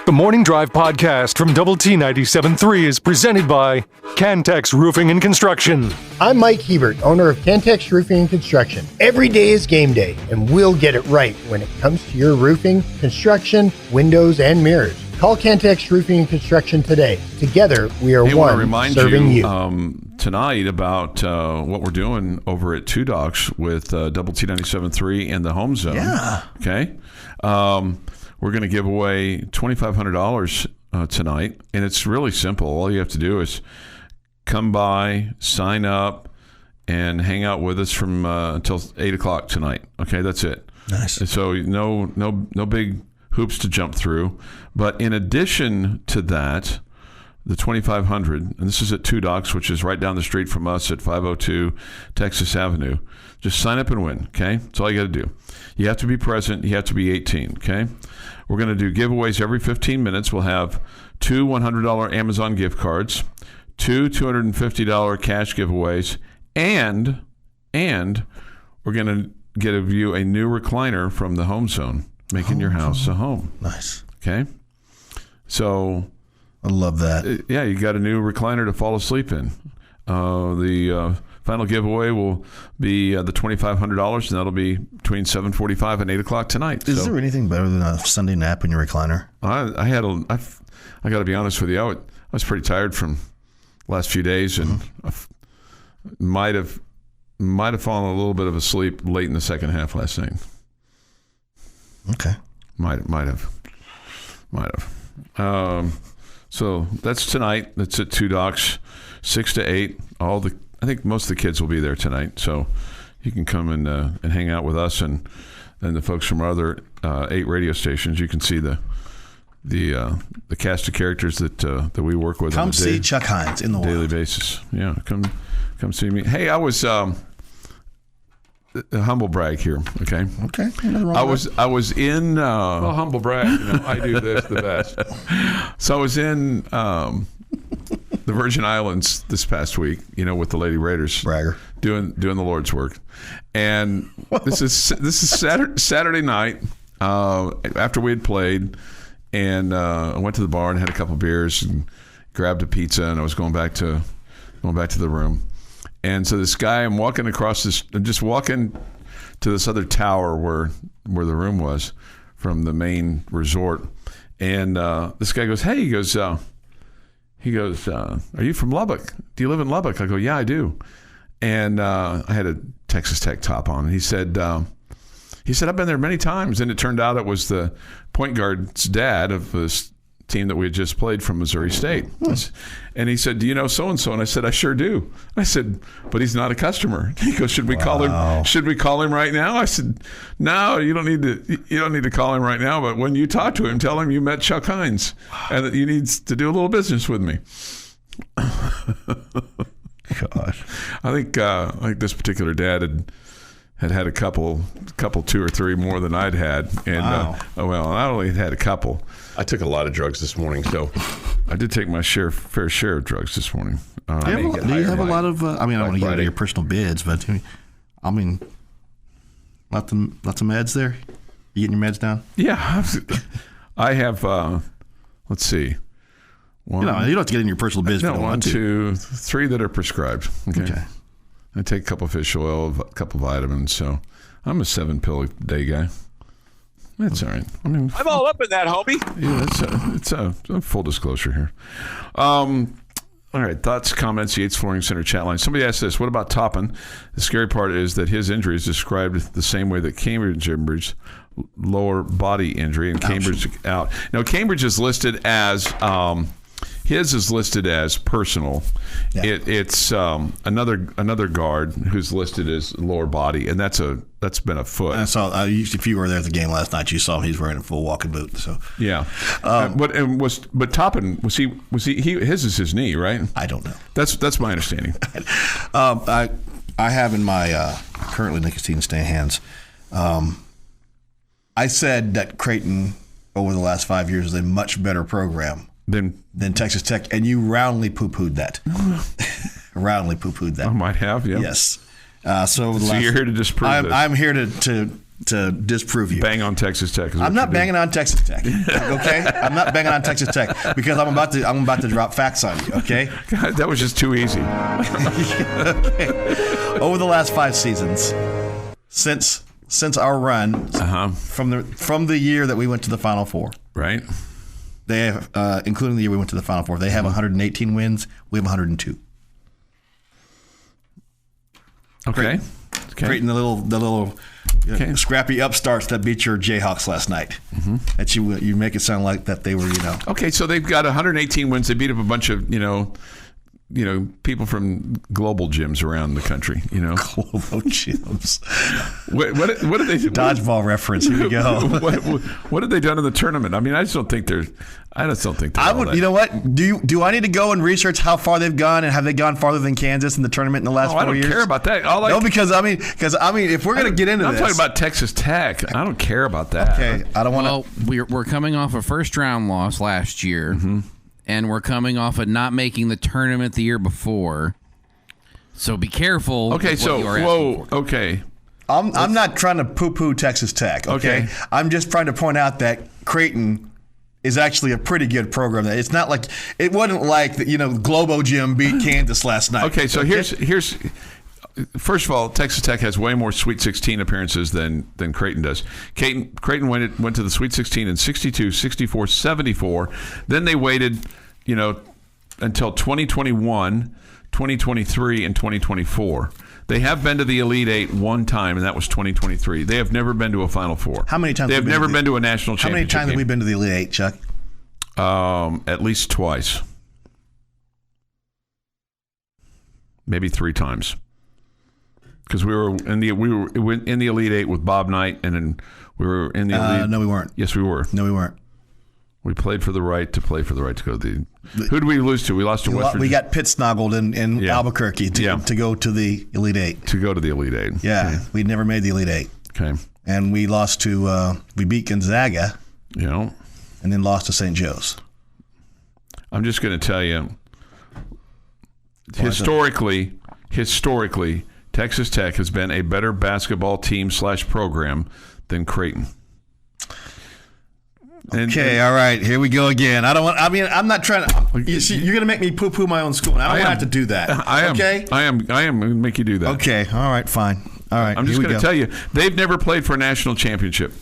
The Morning Drive podcast from Double T 97.3 is presented by Cantex Roofing and Construction. I'm Mike Hebert, owner of Cantex Roofing and Construction. Every day is game day, and we'll get it right when it comes to your roofing, construction, windows, and mirrors. Call Cantex Roofing and Construction today. Together, we are one serving you. Tonight about what we're doing over at Two Docs with Double T 97.3 and the Home Zone. Yeah. Okay. We're going to give away $2,500 tonight, and it's really simple. All you have to do is come by, sign up, and hang out with us from until 8 o'clock tonight. Okay, that's it. Nice. And so no big hoops to jump through. But in addition to that, the $2,500, and this is at Two Docs, which is right down the street from us at 502 Texas Avenue. Just sign up and win, okay? That's all you got to do. You have to be present. You have to be 18, okay? We're going to do giveaways every 15 minutes. We'll have two $100 Amazon gift cards, two $250 cash giveaways, and we're going to give you a new recliner from the Home Zone, making your house a home. Nice. Okay? So I love that. Yeah, you got a new recliner to fall asleep in. The final giveaway will be the $2,500, and that'll be between 7:45 and 8 o'clock tonight. Is there anything better than a Sunday nap in your recliner? I got to be honest with you. I was pretty tired from the last few days, and I might have fallen a little bit of a sleep late in the second half last night. Okay. Might have. So that's tonight. That's at Two Docs, 6 to 8. I think most of the kids will be there tonight, so you can come and hang out with us and the folks from our other 8 radio stations. You can see the cast of characters that we work with. Come see Chuck Heinz in the daily wild. basis. Yeah, come see me. Hey, I was a humble brag here. Okay. Okay. I was in. Well, humble brag. I do this the best. So I was in the Virgin Islands this past week. With the Lady Raiders. Bragger. Doing the Lord's work, and this is Saturday night after we had played, and I went to the bar and had a couple beers and grabbed a pizza, and I was going back to the room. And so this guy, I'm just walking to this other tower where the room was from the main resort. And this guy goes, hey, he goes, are you from Lubbock? Do you live in Lubbock? I go, yeah, I do. And I had a Texas Tech top on. And he said, I've been there many times. And it turned out it was the point guard's dad of this team that we had just played from Missouri State. And he said, do you know so-and-so? And I said, I sure do. I said, but he's not a customer. He goes, should we call him right now? I said, no, you don't need to call him right now, but when you talk to him, tell him you met Chuck Heinz and that you need to do a little business with me. Gosh. I think this particular dad had a couple, 2 or 3 more than I'd had. And wow. I only had a couple. I took a lot of drugs this morning, so I did take my fair share of drugs this morning. Do you have a lot of? I don't want to get into your personal bids, but lots of meds there. You getting your meds down? Yeah, I have. Let's see. You don't have to get in your personal bids. No, 1, 2, 3 that are prescribed. Okay. I take a couple of fish oil, a couple of vitamins, so I'm a 7-pill a day guy. That's all right. I'm all up in that, homie. Yeah, it's a full disclosure here. All right, thoughts, comments, Yates Flooring Center chat line. Somebody asked this, what about Toppin? The scary part is that his injury is described the same way that Cambridge's lower body injury, and Cambridge out. Now, Cambridge is listed as... his is listed as personal. Yeah. It's another guard who's listed as lower body, and that's been a foot. I saw. If you were there at the game last night, you saw he's wearing a full walking boot. So yeah, but Toppin was he his is his knee, right? I don't know. That's my understanding. I have in my currently nicotine stay hands. I said that Creighton over the last 5 years is a much better program than Texas Tech, and you roundly poo-pooed that. I might have, yeah. Yes. So you're here to disprove this. I'm here to to disprove you. Bang on Texas Tech. I'm not banging on Texas Tech. Okay, I'm not banging on Texas Tech because I'm about to drop facts on you. Okay, God, that was just too easy. Okay. Over the last 5 seasons, since our run, from the year that we went to the Final Four, right? They have, including the year we went to the Final Four, they have 118 wins. We have 102. Okay. Creating the little scrappy upstarts that beat your Jayhawks last night. That you make it sound like that they were, Okay, so they've got 118 wins. They beat up a bunch of, people from global gyms around the country, Global gyms. What did they do? Dodgeball reference. Here we go. What have they done in the tournament? I mean, I just don't think they're I would. You know what? Do I need to go and research how far they've gone, and have they gone farther than Kansas in the tournament in the last 4 years? I don't care about that. No, because if we're gonna get into this, I'm talking about Texas Tech. I don't care about that. Okay, I don't want to. Well, we're coming off a first round loss last year, and we're coming off of not making the tournament the year before. So be careful. Okay, okay. I'm not trying to poo-poo Texas Tech. Okay, I'm just trying to point out that Creighton is actually a pretty good program. It's not like it wasn't like Globo Gym beat Kansas last night. Okay, so here's first of all, Texas Tech has way more Sweet 16 appearances than Creighton does. Creighton went to the Sweet 16 in 62, 64, 74. Then they waited, until 2021, 2023, and 2024. They have been to the Elite Eight one time, and that was 2023. They have never been to a Final Four. How many times? They have never been to a national championship. How many times have we been to the Elite Eight, Chuck? At least twice, maybe 3 times. Because we were in the Elite Eight with Bob Knight, and then we were in the Elite. No, we weren't. Yes, we were. No, we weren't. We played for the right to go to the. Who did we lose to? We lost to West Virginia. We got pit-snoggled in Albuquerque to go to the Elite Eight. To go to the Elite Eight. Yeah, okay. We never made the Elite Eight. Okay. And we lost to we beat Gonzaga. Yeah. And then lost to St. Joe's. I'm just going to tell you. Historically, Texas Tech has been a better basketball team / program than Creighton. Okay, all right, here we go again. I'm not trying to. You're going to make me poo-poo my own school. I don't want to have to do that. Okay? I am going to make you do that. Okay, all right, fine. All right, I'm just going to tell you, they've never played for a national championship.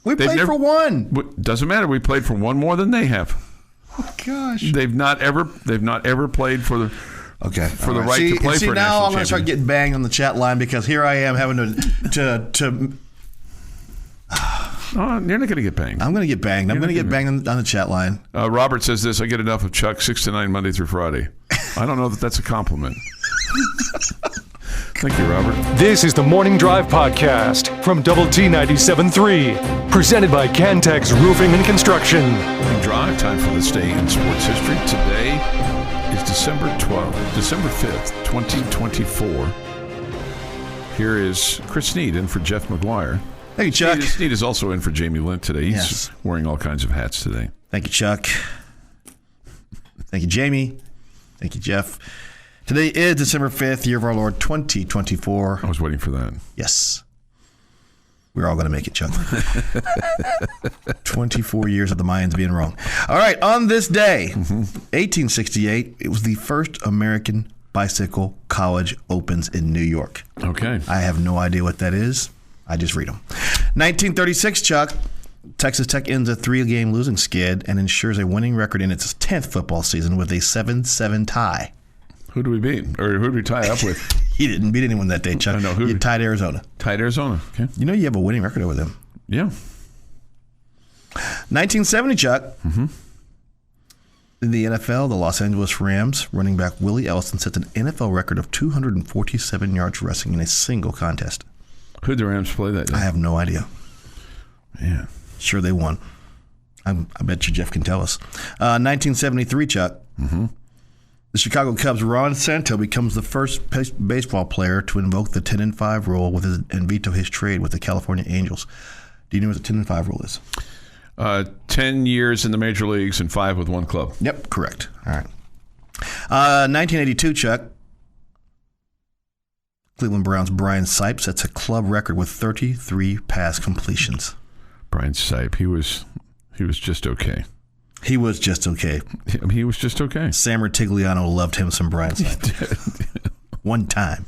We played for one. Doesn't matter. We played for one more than they have. Oh gosh. They've not ever played for the. Okay. For the right to play for a national championship. Now I'm going to start getting banged on the chat line because here I am having to Oh, you're not going to get banged. I'm going to get banged. I'm going to get banged on the chat line. Robert says this: I get enough of Chuck 6 to 9 Monday through Friday. I don't know that that's a compliment. Thank you, Robert. This is the Morning Drive Podcast from Double T 97.3, presented by Cantex Roofing and Construction. Morning Drive, time for this day in sports history. Today is December 5th, 2024. Here is Chris Snead in for Jeff McGuire. Thank you, Chuck. Snead is also in for Jamie Lent today. He's wearing all kinds of hats today. Thank you, Chuck. Thank you, Jamie. Thank you, Jeff. Today is December 5th, year of our Lord, 2024. I was waiting for that. Yes. We're all going to make it, Chuck. 24 years of the Mayans being wrong. All right, on this day, 1868, it was the first American Bicycle College Opens in New York. Okay. I have no idea what that is. I just read them. 1936, Chuck. Texas Tech ends a 3-game losing skid and ensures a winning record in its 10th football season with a 7-7 tie. Who do we beat? Or who did we tie up with? He didn't beat anyone that day, Chuck. I know. He tied Arizona. Tied Arizona. Okay. You know you have a winning record over them. Yeah. 1970, Chuck. In the NFL, the Los Angeles Rams running back Willie Ellison sets an NFL record of 247 yards rushing in a single contest. Who did the Rams play that day? I have no idea. Yeah. Sure they won. I bet you Jeff can tell us. 1973, Chuck. The Chicago Cubs' Ron Santo becomes the first baseball player to invoke the 10-5 rule and veto his trade with the California Angels. Do you know what the 10-5 rule is? 10 years in the major leagues and 5 with one club. Yep, correct. All right. 1982, Chuck. Cleveland Browns' Brian Sipe sets a club record with 33 pass completions. Brian Sipe, he was just okay. He was just okay. He was just okay. Sam Rutigliano loved him some Brian Sipe. One time.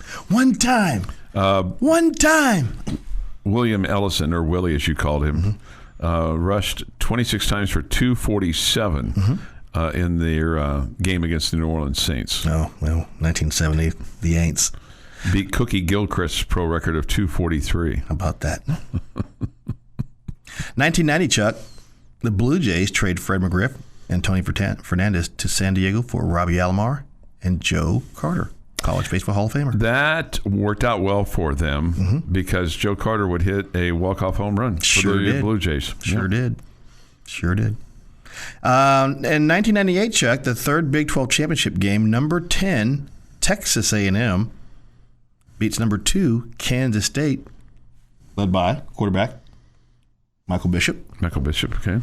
William Ellison, or Willie as you called him, rushed 26 times for 247 in their game against the New Orleans Saints. Oh, well, 1970, the Aints. Beat Cookie Gilchrist's pro record of 243. How about that? 1990, Chuck, the Blue Jays trade Fred McGriff and Tony Fernandez to San Diego for Robbie Alomar and Joe Carter, College Baseball Hall of Famer. That worked out well for them because Joe Carter would hit a walk-off home run for the Blue Jays. Sure did. In 1998, Chuck, the third Big 12 championship game, number 10, Texas A&M beats number 2, Kansas State, led by quarterback Michael Bishop. Okay.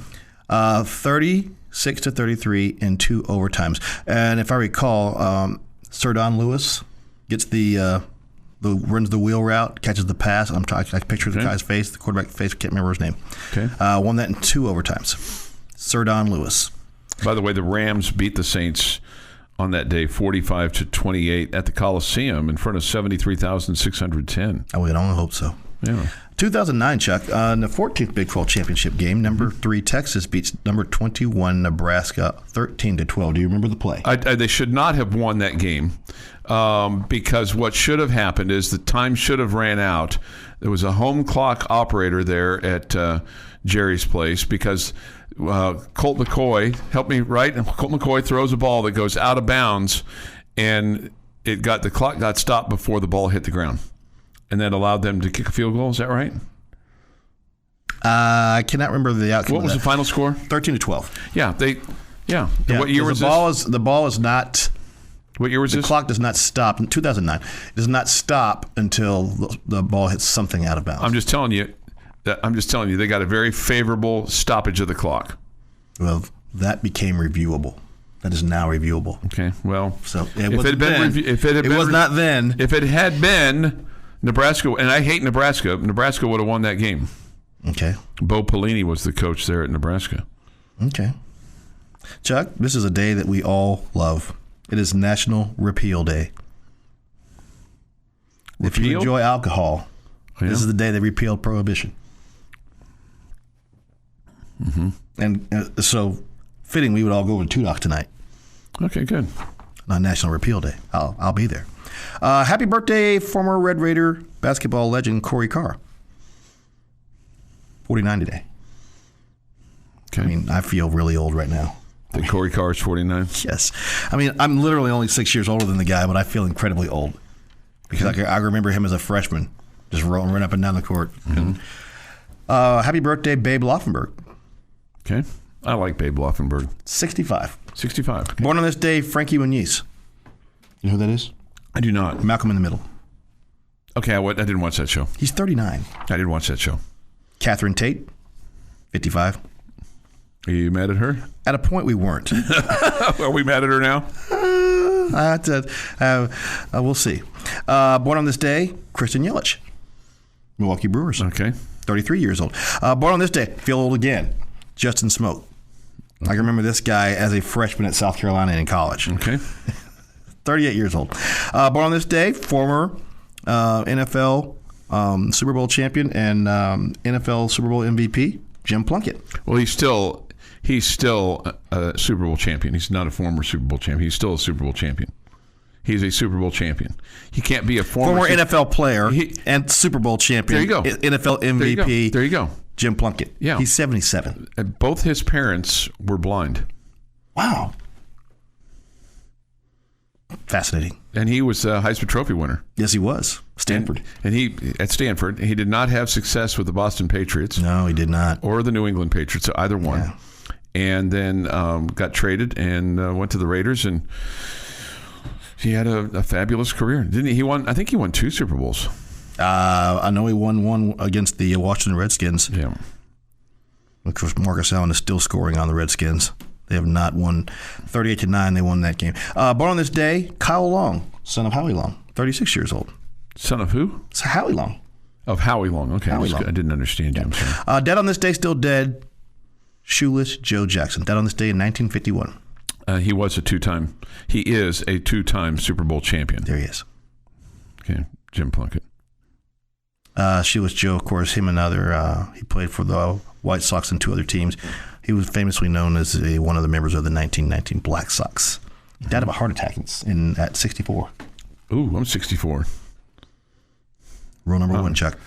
36-33 in 2 overtimes. And if I recall, Sir Don Lewis gets runs the wheel route, catches the pass. I picture the guy's face, the quarterback face. Can't remember his name. Okay. Won that in 2 overtimes. Sir Don Lewis. By the way, the Rams beat the Saints on that day, 45-28 at the Coliseum in front of 73,610. I would only hope so. Yeah. 2009, Chuck, in the 14th Big 12 championship game, number 3 Texas beats number 21 Nebraska 13-12. Do you remember the play? They should not have won that game because what should have happened is the time should have ran out. There was a home clock operator there at Jerry's place because Colt McCoy, help me, right? Colt McCoy throws a ball that goes out of bounds, and the clock got stopped before the ball hit the ground, and that allowed them to kick a field goal. Is that right? I cannot remember the outcome. What was the final score? 13-12. Yeah, What year was this? The ball is not. What year was this? The clock does not stop in 2009. It does not stop until the ball hits something out of bounds. I'm just telling you, they got a very favorable stoppage of the clock. Well, that became reviewable. That is now reviewable. Okay. Well, so if it had been Nebraska, and I hate Nebraska would have won that game. Okay. Bo Pelini was the coach there at Nebraska. Okay. Chuck, this is a day that we all love. It is National Repeal Day. If you enjoy alcohol, this is the day they repealed prohibition. And so, fitting, we would all go to Tudoc tonight. Okay, good. On National Repeal Day. I'll be there. Happy birthday, former Red Raider basketball legend Corey Carr. 49 today. Okay. I mean, I feel really old right now. The Corey Carr is 49? Yes. I mean, I'm literally only 6 years older than the guy, but I feel incredibly old. Because I remember him as a freshman, just running up and down the court. Happy birthday, Babe Laufenberg. Okay. I like Babe Laufenberg. 65. 65. Okay. Born on this day, Frankie Muniz. You know who that is? I do not. Malcolm in the Middle. Okay, I didn't watch that show. He's 39. I didn't watch that show. Catherine Tate, 55. Are you mad at her? At a point, we weren't. Are we mad at her now? We'll see. Born on this day, Kristen Yelich, Milwaukee Brewers. Okay. 33 years old. Born on this day, feel old again, Justin Smoke. I can remember this guy as a freshman at South Carolina in college. Okay. 38 years old. Born on this day, former NFL Super Bowl champion and NFL Super Bowl MVP, Jim Plunkett. Well, he's still a Super Bowl champion. He's not a former Super Bowl champion. He's still a Super Bowl champion. He's a Super Bowl champion. He can't be a former NFL player and Super Bowl champion. There you go. NFL MVP. There you go. Jim Plunkett. Yeah. He's 77. Both his parents were blind. Wow. Fascinating. And he was a Heisman Trophy winner. Yes, he was. Stanford. And he at Stanford, he did not have success with the Boston Patriots. No, he did not. Or the New England Patriots, either one. Yeah. And then got traded and went to the Raiders, and he had a fabulous career. Didn't he? I think he won 2 Super Bowls. I know he won one against the Washington Redskins. Yeah. Of course, Marcus Allen is still scoring on the Redskins. They have not won 38-9. They won that game. Born on this day, Kyle Long, son of Howie Long, 36 years old. Son of who? It's Howie Long. Of Howie Long. Okay, Howie Long. I didn't understand you. I'm sorry. Dead on this day, still dead. Shoeless Joe Jackson. Dead on this day in 1951. He is a two-time Super Bowl champion. There he is. Okay, Jim Plunkett. Shoeless Joe, of course, he played for the White Sox and 2 other teams. He was famously known as one of the members of the 1919 Black Sox. He died of a heart attack at 64. Ooh, I'm 64. Rule number 1, Chuck.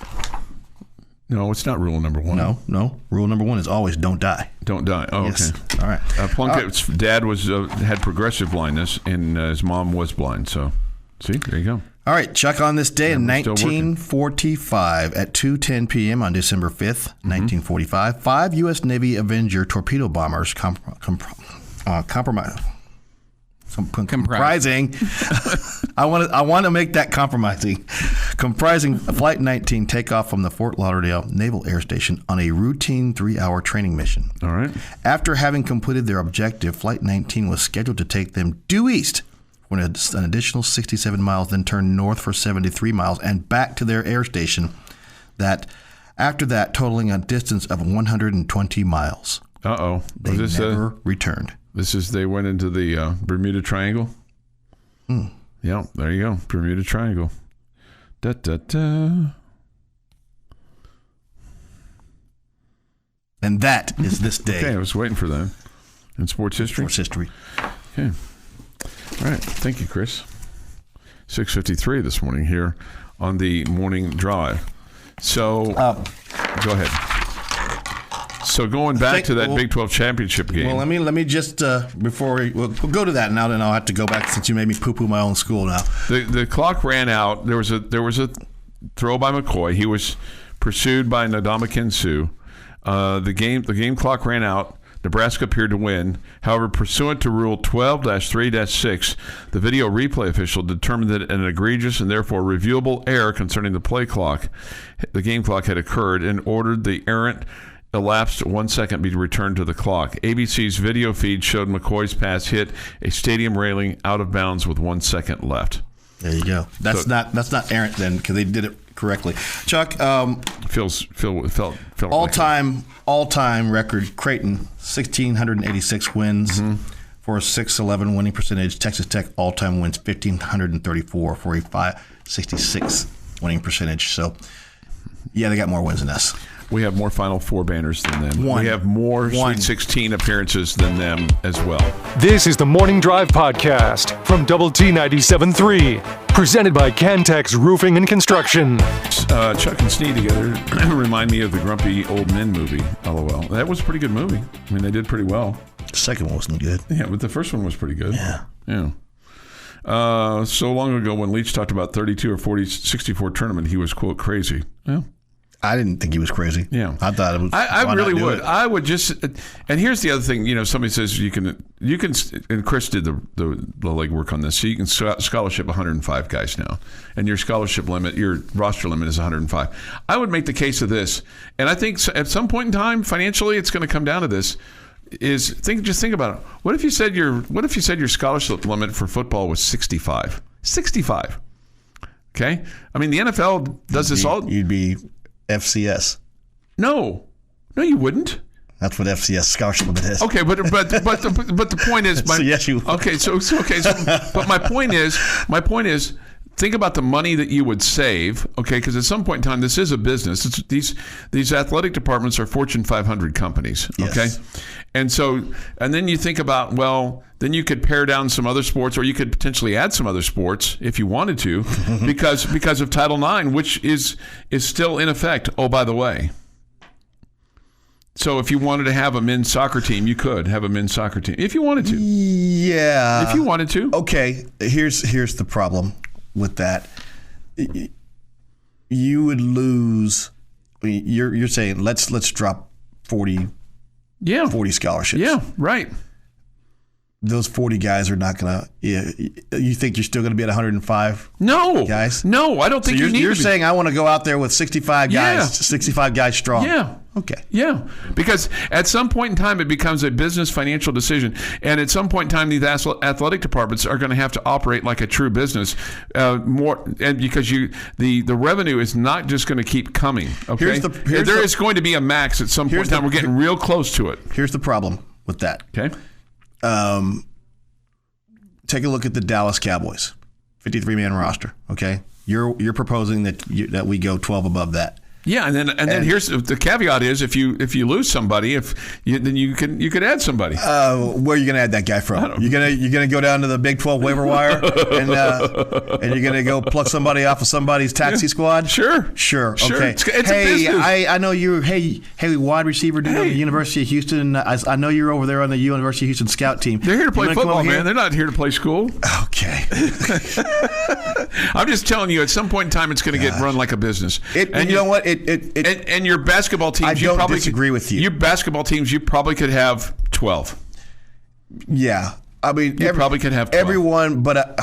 No, it's not rule number 1. No. Rule number 1 is always don't die. Don't die. Oh, yes. Okay. All right. Plunkett's dad had progressive blindness, and his mom was blind. So, see, there you go. All right, Chuck, on this day in we're still 1945 at 2:10 p.m. on December 5th, 1945, 5 U.S. Navy Avenger torpedo bombers comprising I want to make that compromising. Comprising Flight 19 take off from the Fort Lauderdale Naval Air Station on a routine 3-hour training mission. All right. After having completed their objective, Flight 19 was scheduled to take them due east for an additional 67 miles, then turn north for 73 miles and back to their air station. After that, totaling a distance of 120 miles. Uh-oh. They never returned. They went into the Bermuda Triangle? Yeah, there you go. Bermuda Triangle. Da-da-da. And that is this day. Okay, I was waiting for that. In sports history? Sports history. Okay. All right. Thank you, Chris. 6:53 this morning here on the morning drive. So, go ahead. So going back to that Big 12 championship game. Well, let me just before we'll go to that now. Then I'll have to go back since you made me poo-poo my own school now. The clock ran out. There was a throw by McCoy. He was pursued by Ndamukong Suh. The game clock ran out. Nebraska appeared to win. However, pursuant to Rule 12-3-6, the video replay official determined that an egregious and therefore reviewable error concerning the game clock had occurred and ordered the errant elapsed 1 second be returned to the clock. ABC's video feed showed McCoy's pass hit a stadium railing out of bounds with 1 second left. There you go. That's not errant then because they did it correctly. Chuck, felt all-time record. Creighton 1,686 wins for a 611 winning percentage. Texas Tech all-time wins 1,534 for a 566 winning percentage. So, yeah, they got more wins than us. We have more Final Four banners than them. We have more Sweet 16 appearances than them as well. This is the Morning Drive Podcast from Double T 97.3, presented by Cantex Roofing and Construction. Chuck and Snead together remind me of the Grumpy Old Men movie, LOL. That was a pretty good movie. I mean, they did pretty well. The second one wasn't good. Yeah, but the first one was pretty good. Yeah. So long ago when Leach talked about 32 or 64 tournament, he was, quote, crazy. Yeah. I didn't think he was crazy. Yeah, I thought it was. I really would. I would just. And here's the other thing. You know, somebody says you can. And Chris did the legwork on this. So you can scholarship 105 guys now, and your scholarship limit, your roster limit is 105. I would make the case of this, and I think at some point in time, financially, it's going to come down to this. Just think about it. What if you said your scholarship limit for football was 65? 65. Okay. I mean, the NFL does this all. You'd be FCS. No, you wouldn't. That's what FCS scholarship limit is. Okay, but the point is, so yes, you would. But my point is, think about the money that you would save. Okay, because at some point in time, this is a business. These athletic departments are Fortune 500 companies. Okay, yes. And then you think about, well, then you could pare down some other sports, or you could potentially add some other sports if you wanted to, because of Title IX, which is still in effect. Oh, by the way. So if you wanted to have a men's soccer team, you could have a men's soccer team if you wanted to. Yeah. If you wanted to. Okay. Here's the problem with that. You would lose. You're saying let's drop 40 scholarships. Yeah, right. those 40 guys are not going to. You think you're still going to be at 105? No, guys. No, I don't think So you're saying I want to go out there with 65 guys, 65 guys strong. Yeah. Okay. Yeah, because at some point in time, it becomes a business financial decision. And at some point in time, these athletic departments are going to have to operate like a true business because the revenue is not just going to keep coming. Okay? There is going to be a max at some point in time. We're getting real close to it. Here's the problem with that. Okay. Take a look at the Dallas Cowboys, 53-man roster. Okay, you're proposing that we go 12 above that. Yeah, and then here's the caveat: is if you lose somebody, then you could add somebody. Where are you going to add that guy from? You're gonna go down to the Big 12 waiver wire and you're going to go pluck somebody off of somebody's taxi squad? Sure. Okay. It's a business. I know you. Hey, wide receiver dude on the University of Houston. I know you're over there on the University of Houston scout team. They're here to play football, man. They're not here to play school. Okay. I'm just telling you, at some point in time, it's going to get run like a business. And you know what? And your basketball teams, I don't disagree with you. Your basketball teams, you probably could have 12. Yeah, I mean, you probably could have 12. Everyone, but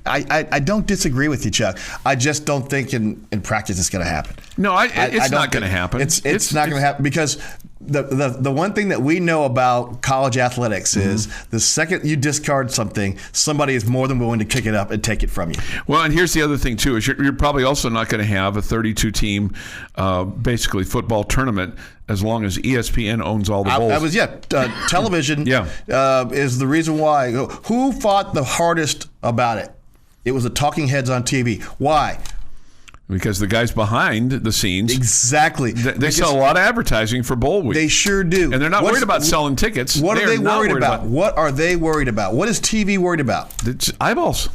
I don't disagree with you, Chuck. I just don't think in practice it's going to happen. No, it's not going to happen. It's not going to happen because the one thing that we know about college athletics is the second you discard something, somebody is more than willing to kick it up and take it from you. Well, and here's the other thing too: is you're probably also not going to have a 32-team, basically football tournament as long as ESPN owns all the bowls. Television is the reason why. Who fought the hardest about it? It was the talking heads on TV. Why? Because the guys behind the scenes. Exactly. They sell a lot of advertising for bowl week. They sure do. And they're not worried about selling tickets. What are they worried about? What are they worried about? What is TV worried about? It's eyeballs.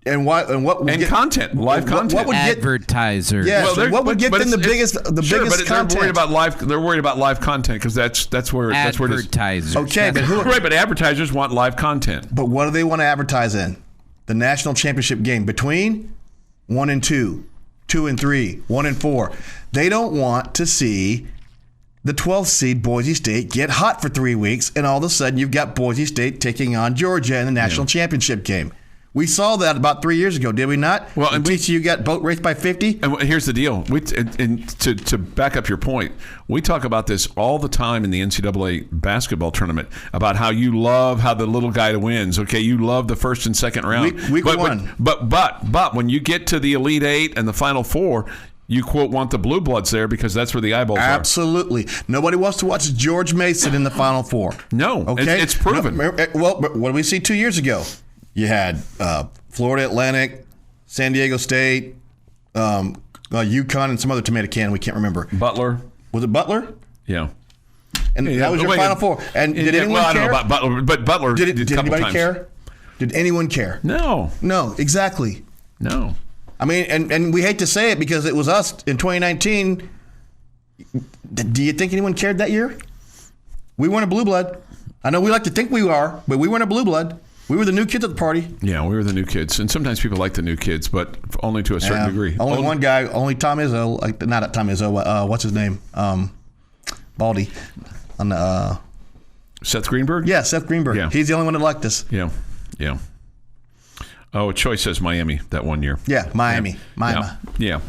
And what? And content, live content. What would advertisers? Yeah. Well, what would get them the biggest content? They're worried about live. They're worried about live content because that's where advertisers. Okay, but but advertisers want live content. But what do they want to advertise in? The national championship game between 1 and 2, 2 and 3, 1 and 4. They don't want to see the 12th seed Boise State get hot for 3 weeks, and all of a sudden you've got Boise State taking on Georgia in the national championship game. We saw that about 3 years ago, did we not? Well, and TCU got boat raced by 50. And here's the deal. To back up your point, we talk about this all the time in the NCAA basketball tournament about how you love how the little guy wins. Okay, you love the first and second round. Week one. But when you get to the Elite Eight and the Final Four, you quote want the blue bloods there because that's where the eyeballs are. Absolutely. Nobody wants to watch George Mason in the Final Four. No, okay, it's proven. Well, what did we see 2 years ago? You had Florida Atlantic, San Diego State, UConn, and some other tomato can we can't remember. Butler. Was it Butler? Yeah. And that was your Final Four. And did anyone care? I don't know about Butler, but Butler did anybody care? Did anyone care? No. No, exactly. No. I mean, and we hate to say it because it was us in 2019. Do you think anyone cared that year? We weren't a blue blood. I know we like to think we are, but we weren't a blue blood. We were the new kids at the party. Yeah, we were the new kids. And sometimes people like the new kids, but only to a certain degree. Only one guy, only Tom Izzo, not Tom Izzo, what's his name? Baldy. On the, Seth Greenberg? Yeah, Seth Greenberg. Yeah. He's the only one that liked us. Yeah. Oh, Choi says Miami that 1 year. Yeah, Miami. Yeah.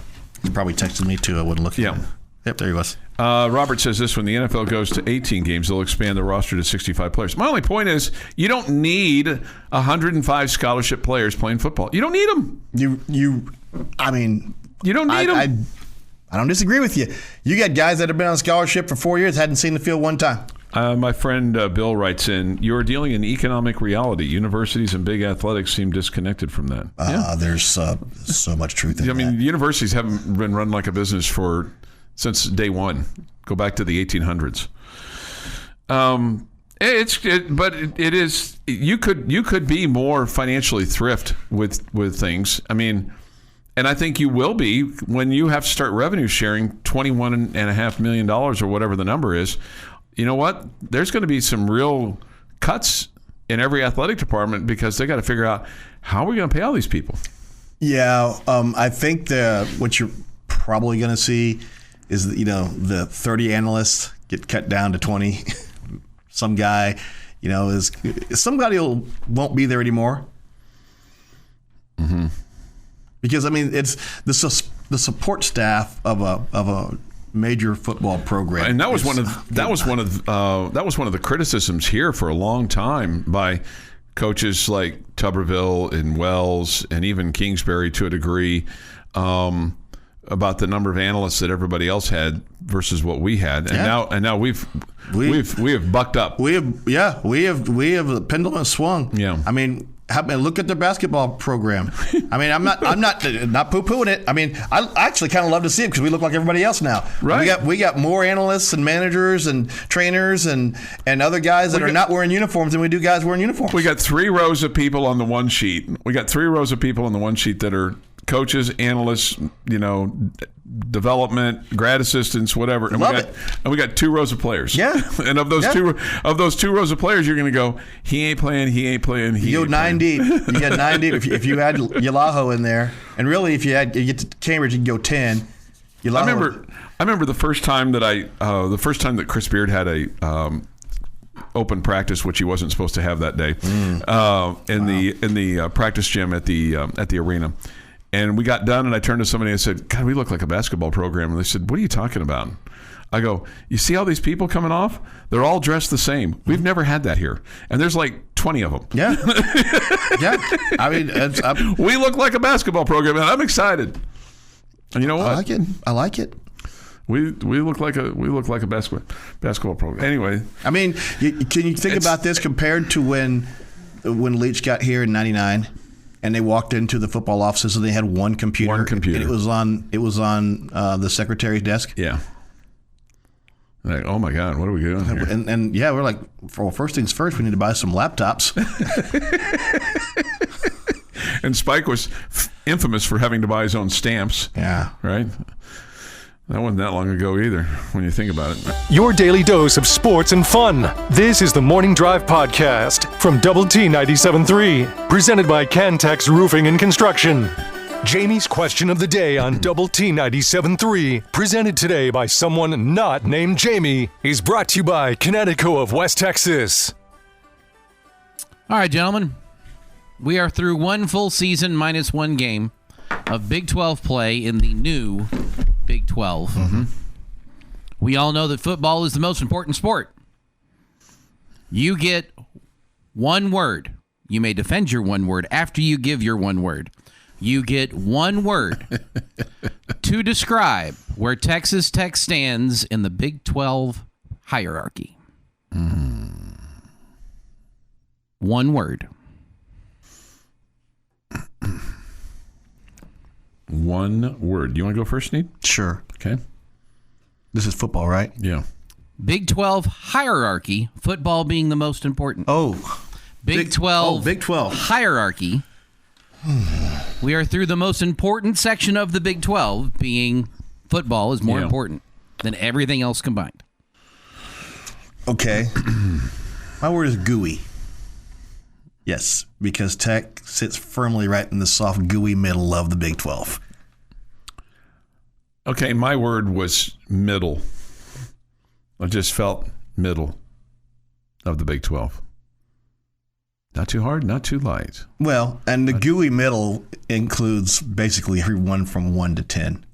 He probably texted me too. I wouldn't look at him. Yep, there he was. Robert says this: when the NFL goes to 18 games, they'll expand the roster to 65 players. My only point is, you don't need 105 scholarship players playing football. You don't need them. You don't need them. I don't disagree with you. You got guys that have been on scholarship for 4 years, hadn't seen the field one time. My friend Bill writes in, you're dealing in economic reality. Universities and big athletics seem disconnected from that. There's so much truth in that. I mean, universities haven't been run like a business since day one. Go back to the 1800s. But it is. You could be more financially thrift with things. I mean, and I think you will be when you have to start revenue sharing $21.5 million or whatever the number is. You know what? There's going to be some real cuts in every athletic department because they got to figure out how are we going to pay all these people. Yeah, I think what you're probably going to see is the 30 analysts get cut down to 20. Some guy, is somebody won't be there anymore. Mm-hmm. Because it's the support staff of a major football program, and that was one of the criticisms here for a long time by coaches like Tuberville and Wells and even Kingsbury to a degree, about the number of analysts that everybody else had versus what we had, and now we have bucked up. We have the pendulum has swung. Yeah, look at their basketball program. I'm not poo-pooing it. I actually kind of love to see it because we look like everybody else now. Right. We got more analysts and managers and trainers and other guys that are not wearing uniforms than we do guys wearing uniforms. We got 3 rows of people on the one sheet. That are coaches, analysts, development, grad assistants, whatever. And we got 2 rows of players. Yeah. And of those two rows of players, you're going to go, he ain't playing. You go 9 deep. You get 9 deep. If you had Yalaho in there, and really if you get to Cambridge, you can go 10. I remember the first time that Chris Beard had a open practice, which he wasn't supposed to have that day, in the practice gym at the arena. And we got done, and I turned to somebody and I said, God, we look like a basketball program. And they said, what are you talking about? I go, you see all these people coming off? They're all dressed the same. We've never had that here. And there's like 20 of them. Yeah. Yeah. We look like a basketball program, and I'm excited. And you know what? I like it. We look like a basketball program. Anyway. Can you think about this compared to when Leach got here in '99? And they walked into the football offices and they had one computer. And it was on the secretary's desk. Yeah. Like, oh my God, what are we doing here? And we're like, first things first, we need to buy some laptops. And Spike was infamous for having to buy his own stamps. Yeah. Right? That wasn't that long ago either, when you think about it. Your daily dose of sports and fun. This is the Morning Drive Podcast from Double T 97.3, presented by Cantex Roofing and Construction. Jamie's question of the day on Double T 97.3, presented today by someone not named Jamie, is brought to you by Connecticut of West Texas. All right, gentlemen. We are through one full season minus one game of Big 12 play in the new Big 12. Mm-hmm. We all know that football is the most important sport. You get one word. You may defend your one word after you give your one word. You get one word to describe where Texas Tech stands in the Big 12 hierarchy. Mm. One word. One word. You want to go first, Snead? Sure. Okay. This is football, right? Yeah. Big 12 hierarchy, football being the most important. Oh. Big 12 Big 12 hierarchy. We are through the most important section of the Big 12, being football is more important than everything else combined. Okay. My word is gooey. Yes, because Tech sits firmly right in the soft, gooey middle of the Big 12. Okay, my word was middle. I just felt middle of the Big 12. Not too hard, not too light. Well, and the gooey middle includes basically everyone from 1 to 10.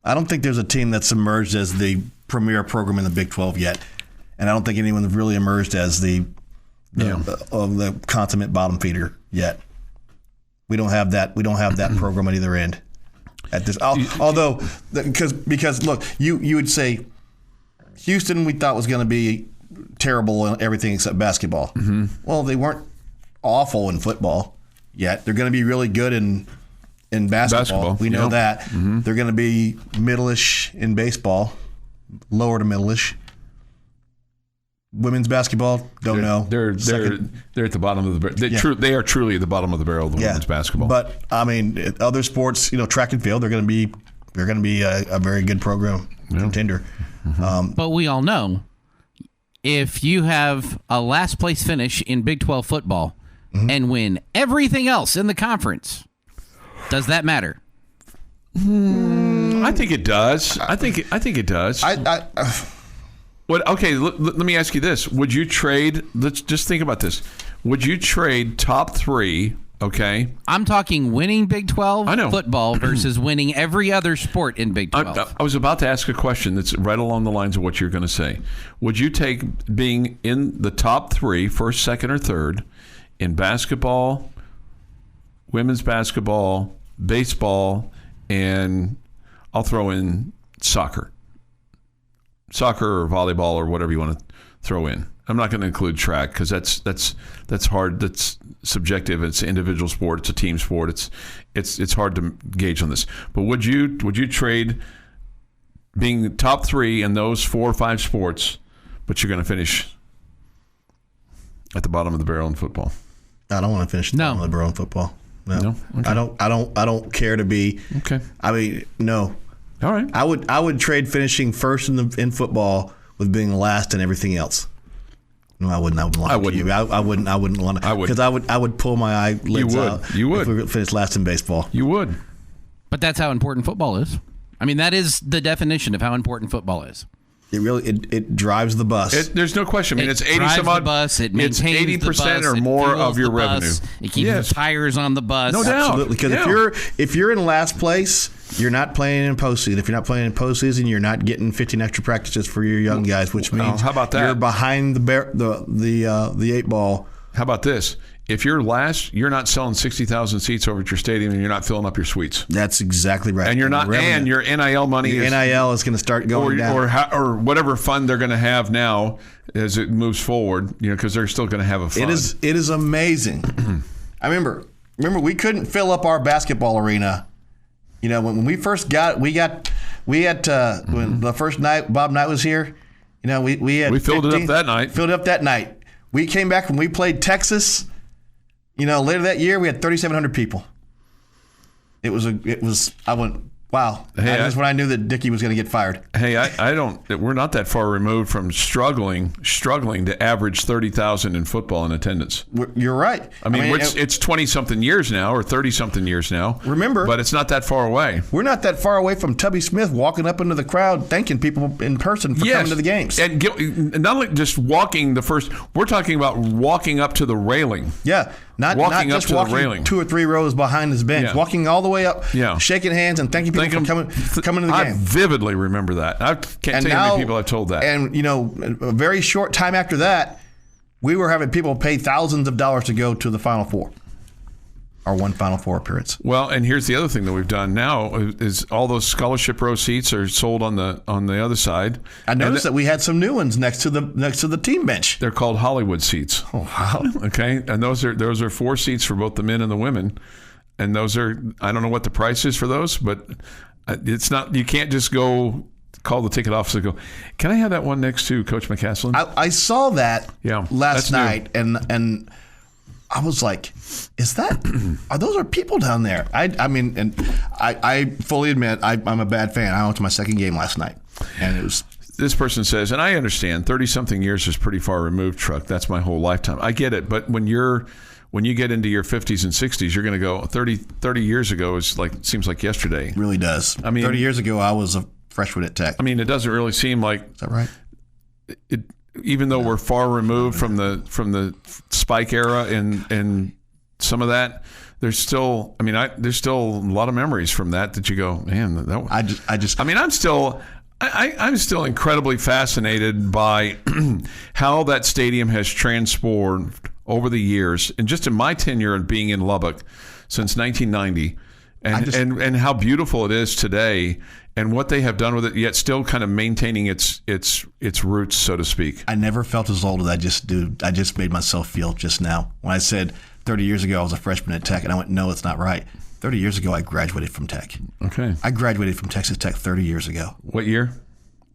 I don't think there's a team that's emerged as the premier program in the Big 12 yet. And I don't think anyone's really emerged as the consummate bottom feeder yet. We don't have that. We don't have that program at either end. At this, although because look, you would say Houston we thought was going to be terrible in everything except basketball. Mm-hmm. Well, they weren't awful in football yet. They're going to be really good in basketball. We know that. Mm-hmm. They're going to be middle-ish in baseball, lower to middle-ish. Women's basketball, don't know. They're at the bottom of the barrel. They are truly at the bottom of the barrel of the women's basketball. But I mean, other sports, track and field, they're going to be a very good program contender. Mm-hmm. But we all know if you have a last place finish in Big 12 football and win everything else in the conference, does that matter? I think it does. I think it does. What? Okay, let me ask you this: would you trade? Let's just think about this. Would you trade top 3? Okay, I'm talking winning Big 12 football versus winning every other sport in Big 12. I was about to ask a question that's right along the lines of what you're going to say. Would you take being in the top 3, first, second, or third, in basketball, women's basketball, baseball, and I'll throw in soccer or volleyball or whatever you want to throw in? I'm not going to include track because that's hard. That's subjective. It's an individual sport. It's a team sport. It's hard to gauge on this. But would you trade being top 3 in those 4 or 5 sports, but you're going to finish at the bottom of the barrel in football? I don't want to finish at the bottom of the barrel in football. No. Okay. I don't care to be. Okay. I mean, no. All right. I would trade finishing first in football with being last in everything else. No, I wouldn't. I wouldn't want to. Because I would pull my eyelids out. You would. If we finished last in baseball. You would. But that's how important football is. I mean, that is the definition of how important football is. It really it drives the bus. There's no question. I mean, it's 80 drives some odd. The bus. It maintains it's 80% the bus, or more of your revenue. It keeps the tires on the bus. No doubt. Absolutely. Because if you're in last place, you're not playing in postseason. If you're not playing in postseason, you're not getting 15 extra practices for your young guys, which means how about that? You're behind the 8 ball. How about this? If you're last, you're not selling 60,000 seats over at your stadium, and you're not filling up your suites. That's exactly right. And you're not, and your NIL money NIL is going to start going down, or whatever fund they're going to have now as it moves forward. Because they're still going to have a fund. It is amazing. I remember we couldn't fill up our basketball arena. When we first got when the first night Bob Knight was here. We filled it up that night. Filled it up that night. We came back when we played Texas. Later that year, we had 3,700 people. I went, wow. Hey, that's when I knew that Dickey was going to get fired. Hey, we're not that far removed from struggling to average 30,000 in football in attendance. You're right. I mean it's 20-something years now or 30-something years now. Remember. But it's not that far away. We're not that far away from Tubby Smith walking up into the crowd thanking people in person for coming to the games. And not only just walking we're talking about walking up to the railing. Yeah. Not just walking 2 or 3 rows behind his bench, walking all the way up, shaking hands and thanking people for coming to the game. I vividly remember that. I can't tell you how many people I've told that. And, a very short time after that, we were having people pay thousands of dollars to go to the Final Four. Our one Final Four appearance. Well, and here's the other thing that we've done now is all those scholarship row seats are sold on the other side. I noticed that we had some new ones next to the team bench. They're called Hollywood seats. Oh wow! Okay, and those are 4 seats for both the men and the women, and those are I don't know what the price is for those, but it's not. You can't just go call the ticket office and go, "Can I have that one next to Coach McCaslin?" I saw that last night, and I was like, "Is that? Are people down there?" I fully admit I'm a bad fan. I went to my second game last night, and it was. This person says, and I understand, 30-something years is pretty far removed, Truck. That's my whole lifetime. I get it, but when you get into your 50s and 60s, you're going to go 30 years ago seems like yesterday. It really does. I mean, 30 years ago, I was a freshman at Tech. I mean, it doesn't really seem like. Is that right? Even though we're far removed from the Spike era and some of that, there's still a lot of memories from that you go, man. I'm still incredibly fascinated by how that stadium has transformed over the years, and just in my tenure of being in Lubbock since 1990, and how beautiful it is today. And what they have done with it, yet still kind of maintaining its roots, so to speak. I never felt as old as I just do. I just made myself feel just now when I said 30 years ago I was a freshman at Tech, and I went, no, it's not right. 30 years ago I graduated from Tech. Okay. I graduated from Texas Tech 30 years ago. What year?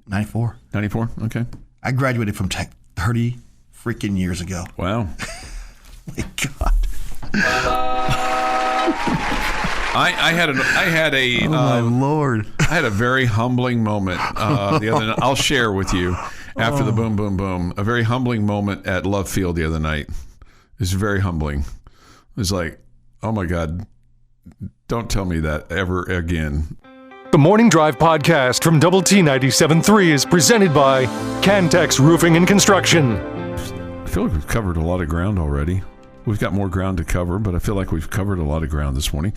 94. 94. Okay. I graduated from Tech 30 freaking years ago. Wow. My God. I had a my Lord. I had a very humbling moment the other night. I'll share with you after the boom, boom, boom. A very humbling moment at Love Field the other night. It was very humbling. It was like, oh my God, don't tell me that ever again. The Morning Drive podcast from Double T 97.3 is presented by Cantex Roofing and Construction. I feel like we've covered a lot of ground already. We've got more ground to cover, but I feel like we've covered a lot of ground this morning.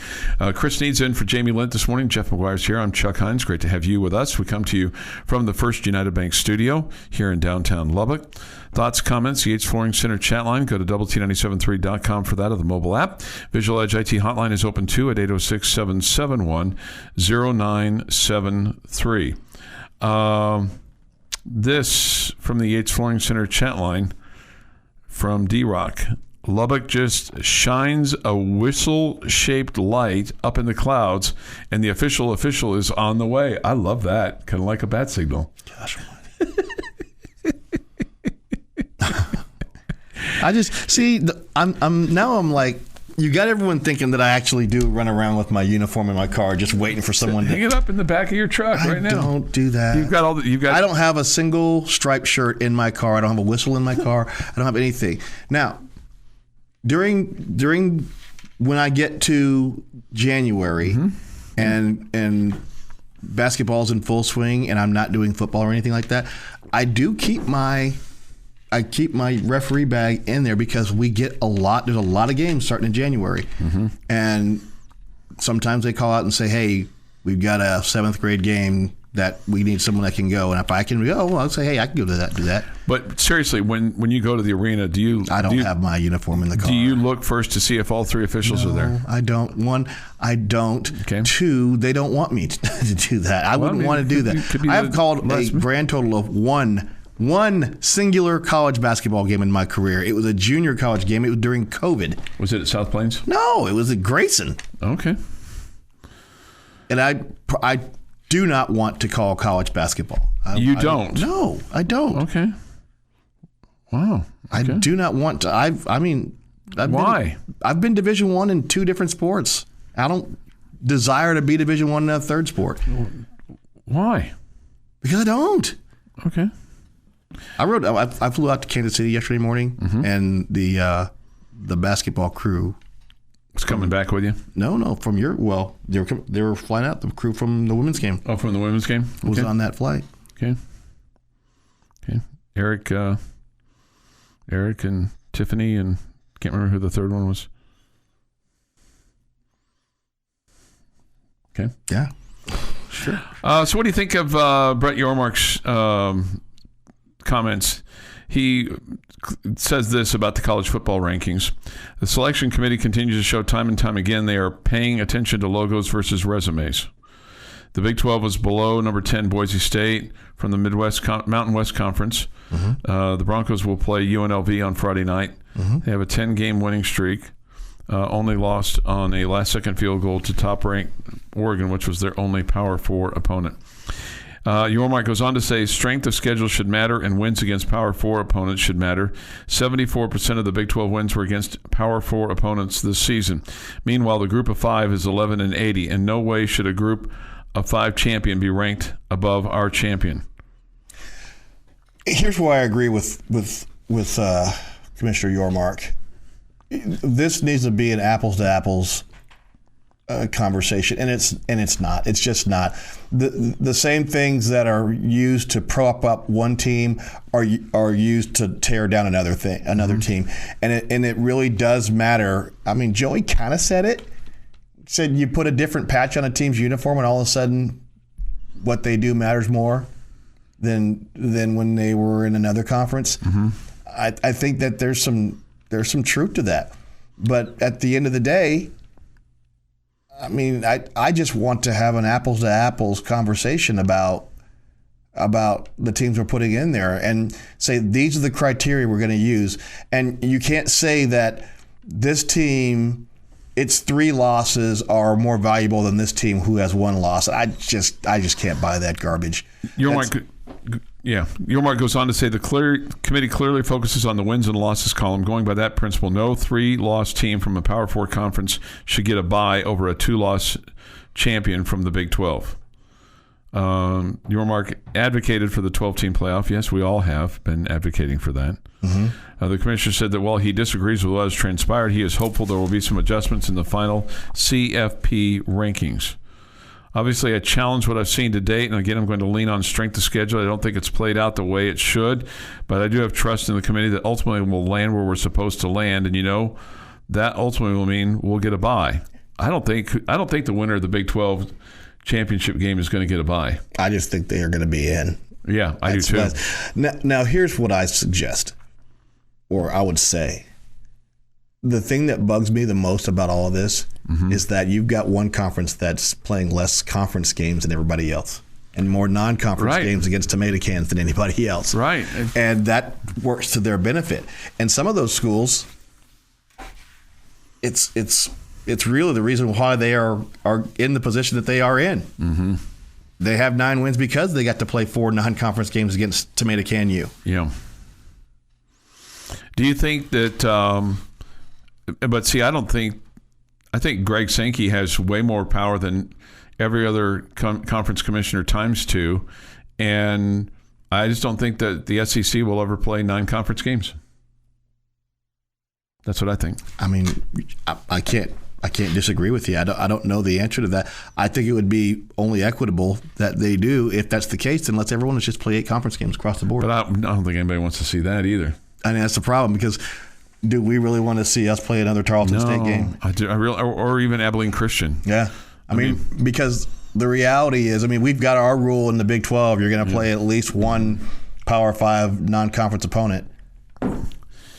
Chris Snead's in for Jamie Lent this morning. Jeff McGuire's here. I'm Chuck Heinz. Great to have you with us. We come to you from the First United Bank studio here in downtown Lubbock. Thoughts, comments, Yates Flooring Center chat line. Go to doublet973.com for that, or the mobile app. Visual Edge IT hotline is open too at 806-771-0973. This from the Yates Flooring Center chat line from D-Rock. Lubbock just shines a whistle-shaped light up in the clouds, and the official is on the way. I love that. Kind of like a bat signal. Gosh. I just see. I'm like, you got everyone thinking that I actually do run around with my uniform in my car, just waiting for someone to hang it up in the back of your truck right now. Don't do that. You've got all the. I don't have a single striped shirt in my car. I don't have a whistle in my car. I don't have anything. Now, during when I get to January, and basketball's in full swing, and I'm not doing football or anything like that, I do keep my referee bag in there because we get there's a lot of games starting in January. And sometimes they call out and say, hey, we've got a 7th grade game that we need someone that can go. And if I can go, well, I'll say, hey, I can go to that, do that. But seriously, when you go to the arena, I don't have my uniform in the car. Do you look first to see if all 3 officials are there? I don't. One, I don't. Okay. 2, they don't want me to do that. I wouldn't want to do that. I have called a grand total of one singular college basketball game in my career. It was a junior college game. It was during COVID. Was it at South Plains? No, it was at Grayson. Okay. And I do not want to call college basketball. You don't? No, I don't. Okay. Wow. Okay. I do not want to. Why? I've been Division I in 2 different sports. I don't desire to be Division I in a 3rd sport. Why? Because I don't. Okay. I flew out to Kansas City yesterday morning, and the basketball crew was coming back with you. No, from they were flying out. The crew from the women's game. Oh, from the women's game was on that flight. Okay. Eric and Tiffany, and can't remember who the third one was. Okay. Yeah. Sure. So what do you think of Bret Yormark's comments? He says this about the college football rankings. The selection committee continues to show time and time again they are paying attention to logos versus resumes. The Big 12 was below number 10 Boise State from the Mountain West Conference. The Broncos will play UNLV on Friday night. They have a 10-game winning streak. Only lost on a last-second field goal to top-ranked Oregon, which was their only Power 4 opponent. Yormark goes on to say strength of schedule should matter and wins against Power 4 opponents should matter. 74% of the Big 12 wins were against Power 4 opponents this season. Meanwhile, the group of 5 is 11-80. In no way should a group of 5 champion be ranked above our champion. Here's why I agree with Commissioner Yormark. This needs to be an apples-to-apples conversation, and it's not. It's just not. The same things that are used to prop up one team are used to tear down another team, and it really does matter. I mean, Joey kind of said it. Said you put a different patch on a team's uniform, and all of a sudden, what they do matters more than when they were in another conference. I think that there's some truth to that, but at the end of the day, I mean, I just want to have an apples to apples conversation about the teams we're putting in there and say these are the criteria we're going to use. And you can't say that this team, its 3 losses are more valuable than this team who has 1 loss. I just can't buy that garbage. Yormark goes on to say the committee clearly focuses on the wins and losses column. Going by that principle, no 3-loss team from a Power 4 conference should get a bye over a 2-loss champion from the Big 12. Yormark advocated for the 12-team playoff. Yes, we all have been advocating for that. The commissioner said that while he disagrees with what has transpired, he is hopeful there will be some adjustments in the final CFP rankings. Obviously, I challenge what I've seen to date, and again, I'm going to lean on strength of schedule. I don't think it's played out the way it should, but I do have trust in the committee that ultimately will land where we're supposed to land, and that ultimately will mean we'll get a bye. I don't think the winner of the Big 12 championship game is going to get a bye. I just think they are going to be in. Yeah, I do too. Now, here's what I suggest, or I would say. The thing that bugs me the most about all of this is that you've got one conference that's playing less conference games than everybody else and more non-conference games against tomato cans than anybody else. Right. And that works to their benefit. And some of those schools, it's really the reason why they are in the position that they are in. Mm-hmm. They have 9 wins because they got to play 4 non-conference games against Tomato Can U. Yeah. Do you think that but see, I think Greg Sankey has way more power than every other conference commissioner times 2, and I just don't think that the SEC will ever play 9 conference games. That's what I think. I mean, I can't disagree with you. I don't know the answer to that. I think it would be only equitable that they do. If that's the case, then let's everyone just play 8 conference games across the board. But I don't think anybody wants to see that either. I mean, that's the problem, because do we really want to see us play another Tarleton State game? I do. Or even Abilene Christian. Yeah. I mean, because the reality is, we've got our rule in the Big 12. You're going to play at least one Power 5 non-conference opponent, or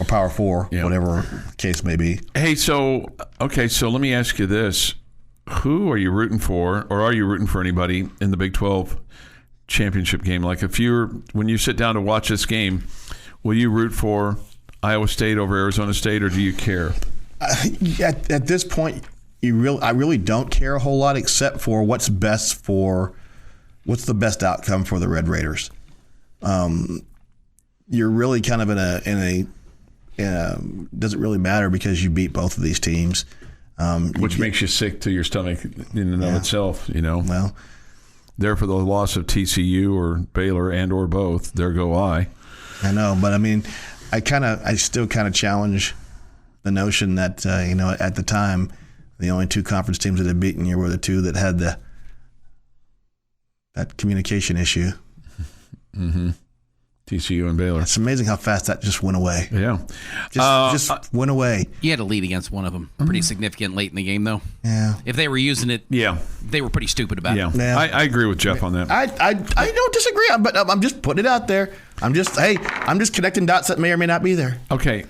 Power 4, whatever the case may be. Hey, so let me ask you this. Who are you rooting for, or are you rooting for anybody in the Big 12 championship game? Like, when you sit down to watch this game, will you root for Iowa State over Arizona State, or do you care? At this point, I really don't care a whole lot, except for what's the best outcome for the Red Raiders. You're really kind of in a doesn't really matter because you beat both of these teams, which makes you sick to your stomach in and of itself. Well, there for the loss of TCU or Baylor and or both. There go I. I know, but I still kind of challenge the notion that at the time the only 2 conference teams that had beaten you were the 2 that had that communication issue. Mm-hmm. TCU and Baylor. It's amazing how fast that just went away. Yeah, just went away. You had a lead against one of them, pretty significant late in the game, though. Yeah. If they were using it, they were pretty stupid about it. Yeah, I agree with Jeff on that. I don't disagree, but I'm just putting it out there. I'm just connecting dots that may or may not be there. Okay.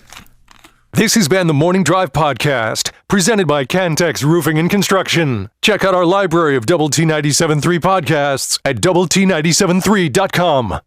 This has been the Morning Drive Podcast, presented by Cantex Roofing and Construction. Check out our library of Double T 97.3 podcasts at doublet97.3.com.